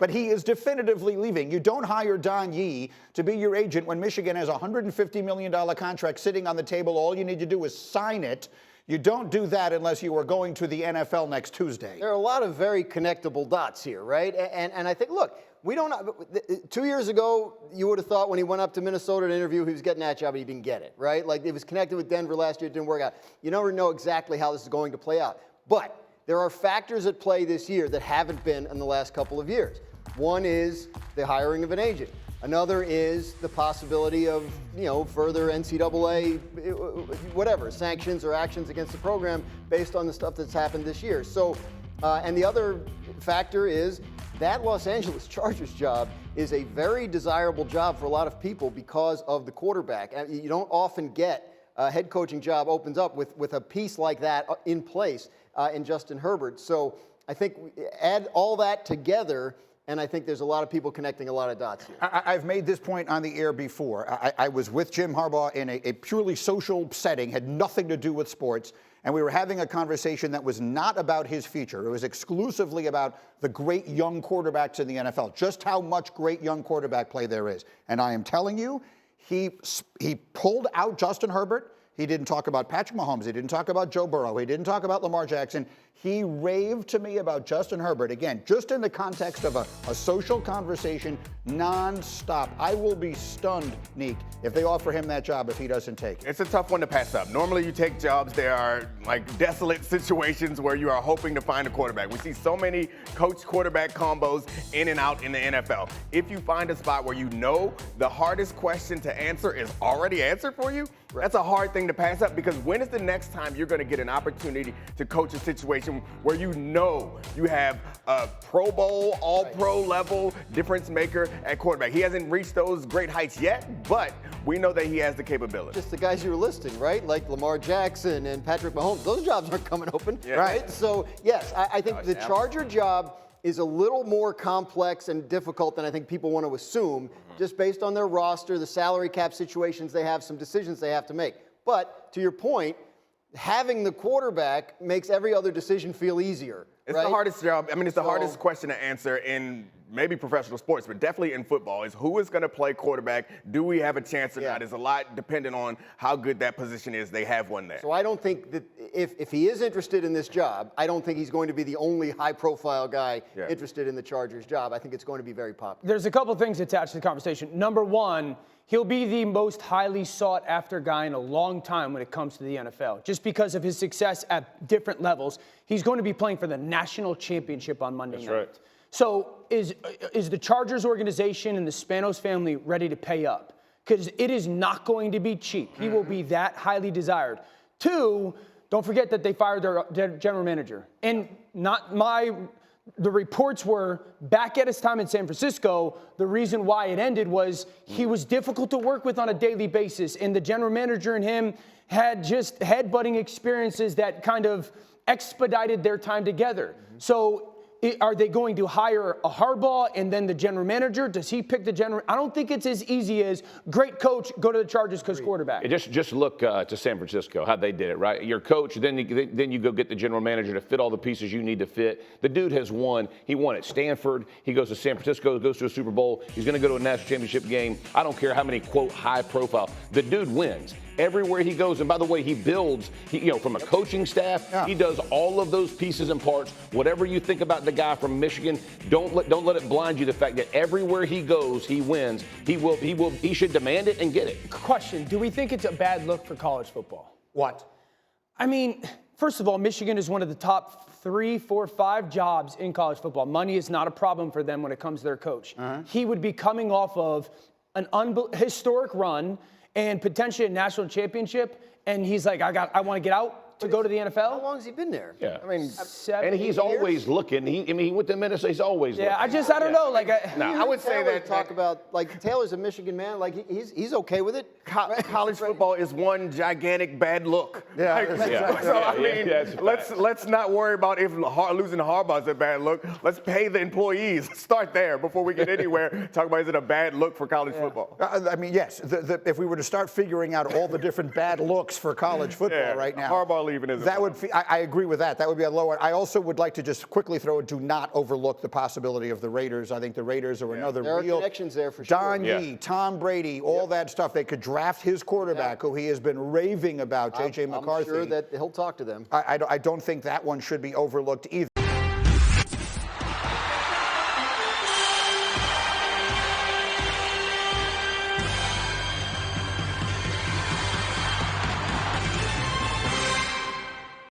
but he is definitively leaving. You don't hire Don Yee to be your agent when Michigan has a $150 million contract sitting on the table. All you need to do is sign it. You don't do that unless you are going to the NFL next Tuesday. There are a lot of very connectable dots here, right? And I think, look, we don't know. 2 years ago, you would have thought when he went up to Minnesota to interview, he was getting that job, but he didn't get it, right? Like, it was connected with Denver last year, it didn't work out. You never know exactly how this is going to play out. But there are factors at play this year that haven't been in the last couple of years. One is the hiring of an agent. Another is the possibility of, further NCAA, whatever, sanctions or actions against the program based on the stuff that's happened this year. So, and the other factor is that Los Angeles Chargers job is a very desirable job for a lot of people because of the quarterback. You don't often get a head coaching job opens up with a piece like that in place in Justin Herbert. So I think add all that together, and I think there's a lot of people connecting a lot of dots here. I've made this point on the air before. I was with Jim Harbaugh in a purely social setting, had nothing to do with sports, and we were having a conversation that was not about his future. It was exclusively about the great young quarterbacks in the NFL, just how much great young quarterback play there is. And I am telling you, he pulled out Justin Herbert. He didn't talk about Patrick Mahomes. He didn't talk about Joe Burrow. He didn't talk about Lamar Jackson. He raved to me about Justin Herbert. Again, just in the context of a social conversation, nonstop. I will be stunned, Neek, if they offer him that job if he doesn't take it. It's a tough one to pass up. Normally you take jobs, there are like desolate situations where you are hoping to find a quarterback. We see so many coach-quarterback combos in and out in the NFL. If you find a spot where you know the hardest question to answer is already answered for you, that's a hard thing to pass up, because when is the next time you're going to get an opportunity to coach a situation where you know you have a Pro Bowl, All-Pro level difference maker at quarterback? He hasn't reached those great heights yet, but we know that he has the capability. Just the guys you were listing, right? Like Lamar Jackson and Patrick Mahomes. Those jobs aren't coming open, right? So, yes, I think the Charger job is a little more complex and difficult than I think people want to assume, just based on their roster, the salary cap situations they have, some decisions they have to make. But to your point, having the quarterback makes every other decision feel easier. It's right? the hardest job. I mean, it's the hardest question to answer in maybe professional sports, but definitely in football, is who is going to play quarterback? Do we have a chance or not? It's a lot dependent on how good that position is. They have one there. So I don't think that if he is interested in this job, I don't think he's going to be the only high-profile guy interested in the Chargers job. I think it's going to be very popular. There's a couple things attached to the conversation. Number one, he'll be the most highly sought-after guy in a long time when it comes to the NFL, just because of his success at different levels. He's going to be playing for the national championship on Monday night. Right. So is the Chargers organization and the Spanos family ready to pay up? Because it is not going to be cheap. He will be that highly desired. Two, don't forget that they fired their general manager. And the reports were back at his time in San Francisco, the reason why it ended was he was difficult to work with on a daily basis. And the general manager and him had just headbutting experiences that kind of expedited their time together. So are they going to hire a Harbaugh and then the general manager? Does he pick the general? I don't think it's as easy as great coach, go to the Chargers because quarterback. Just look to San Francisco, how they did it, right? Your coach, then you go get the general manager to fit all the pieces you need to fit. The dude has won. He won at Stanford. He goes to San Francisco, goes to a Super Bowl. He's going to go to a national championship game. I don't care how many, quote, high profile. The dude wins. Everywhere he goes, and by the way, he builds, from a coaching staff, he does all of those pieces and parts. Whatever you think about the guy from Michigan, don't let it blind you the fact that everywhere he goes, he wins. He should demand it and get it. Question, do we think it's a bad look for college football? What? I mean, first of all, Michigan is one of the top 3, 4, 5 jobs in college football. Money is not a problem for them when it comes to their coach. He would be coming off of an historic run and potentially a national championship, and he's like, I want to get out to go to the NFL. How long has he been there? Yeah. I mean, 7, and he's 8 years? always looking. He went to Minnesota. He's always looking. I don't know. Like, I would say that talk about, like, Taylor's a Michigan man. Like, he's okay with it. College football is one gigantic bad look. So let's not worry about if losing Harbaugh is a bad look. Let's pay the employees. Start there before we get anywhere. Talk about, is it a bad look for college football? I mean, yes. If we were to start figuring out all the different bad looks for college football right now, Harbaugh even as that would. I agree with that. That would be a low one. I also would like to just quickly throw in, do not overlook the possibility of the Raiders. I think the Raiders are another There are real connections there for sure. Don Yee, Tom Brady, all that stuff. They could draft his quarterback, who he has been raving about, J.J. McCarthy. I'm sure that he'll talk to them. I don't think that one should be overlooked either.